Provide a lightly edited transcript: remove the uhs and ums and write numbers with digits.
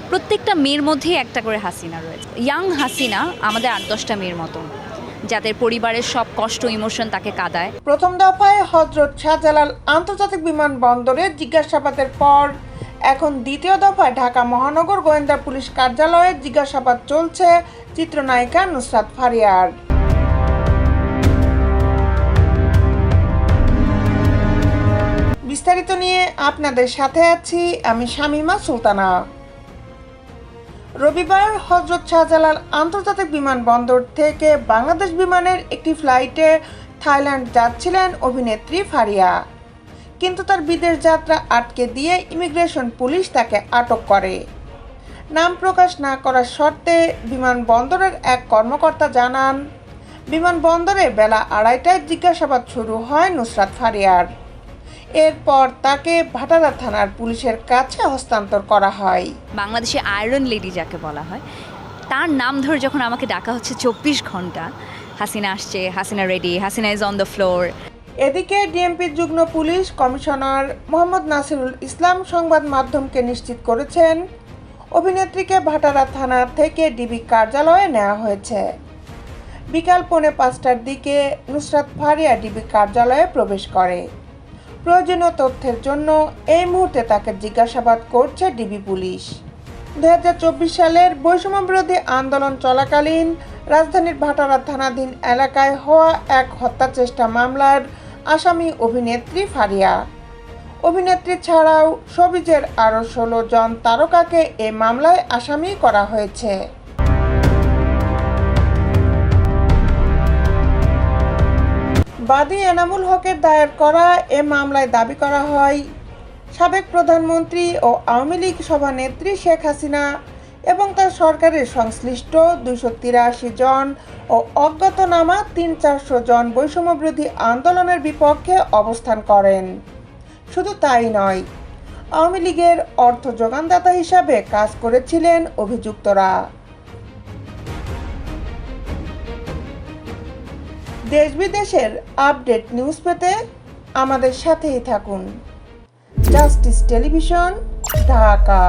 প্রত্যেকটা মেয়ের মধ্যেই একটা করে হাসিনা রয়েছে। ইয়াং হাসিনা আমাদের ৮-১০টা মেয়ের মতন, যাদের পরিবারের সব কষ্ট ইমোশন তাকে কাঁদায়। প্রথম দফায় হযরত শাহজালাল আন্তর্জাতিক বিমানবন্দরে জিজ্ঞাসাবাদের পর এখন দ্বিতীয় দফায় ঢাকা মহানগর গোয়েন্দা পুলিশ কার্যালয়ে জিজ্ঞাসাবাদ চলছে চিত্রনায়িকা নুসরাত ফারিয়ার। বিস্তারিত নিয়ে আপনাদের সাথে আছি আমি শামীমা সুলতানা। রবিবার হযরত শাহজালাল আন্তর্জাতিক বিমানবন্দর থেকে বাংলাদেশ বিমানের একটি ফ্লাইটে থাইল্যান্ড যাচ্ছিলেন অভিনেত্রী ফারিয়া, কিন্তু তার বিদেশ যাত্রা আটকে দিয়ে ইমিগ্রেশন পুলিশ তাকে আটক করে। নাম প্রকাশ না করার শর্তে বিমানবন্দরের এক কর্মকর্তা জানান, বিমানবন্দরে বেলা 2:30টায় জিজ্ঞাসাবাদ শুরু হয় নুসরাত ফারিয়ার। এরপর তাকে ভাটারা থানার পুলিশের কাছে হস্তান্তর করা হয়। বাংলাদেশে আয়রন লেডি যাকে বলা হয়, তার নাম ধরে যখন আমাকে ডাকা হচ্ছে 24 ঘন্টা, হাসিনা আসছে, Hasina ready, Hasina is on the floor. এদিকে ডিএমপির যুগ্ম পুলিশ কমিশনার মোহাম্মদ নাসিরুল ইসলাম সংবাদ মাধ্যমকে নিশ্চিত করেছেন, অভিনেত্রীকে ভাটারা থানা থেকে ডিবি কার্যালয়ে নেওয়া হয়েছে। বিকাল 4:45টার দিকে নুসরাত ফারিয়া ডিবি কার্যালয়ে প্রবেশ করে। প্রয়োজনীয় তথ্যের জন্য এই মুহূর্তে তাকে জিজ্ঞাসাবাদ করছে ডিবি পুলিশ। 2024 সালের বৈষম্য বিরোধী আন্দোলন চলাকালীন রাজধানীর ভাটারা থানাধীন এলাকায় হওয়া এক হত্যা চেষ্টা মামলার আসামি অভিনেত্রী ফারিয়া। অভিনেত্রী ছাড়াও শোবিজের আরও 16 জন তারকাকে এ মামলায় আসামি করা হয়েছে। বাদী এনামুল হকের দায়ের করা এ মামলায় দাবি করা হয়, সাবেক প্রধানমন্ত্রী ও আওয়ামী লীগ সভানেত্রী শেখ হাসিনা এবং তার সরকারের সংশ্লিষ্ট 283 জন ও অজ্ঞাতনামা 300-400 জন বৈষম্যবিরোধী আন্দোলনের বিপক্ষে অবস্থান করেন। শুধু তাই নয়, আওয়ামী লীগের অর্থ যোগানদাতা হিসাবে কাজ করেছিলেন অভিযুক্তরা। দেশ বিদেশের আপডেট নিউজ পেতে আমাদের সাথেই থাকুন। Justice television, Dhaka.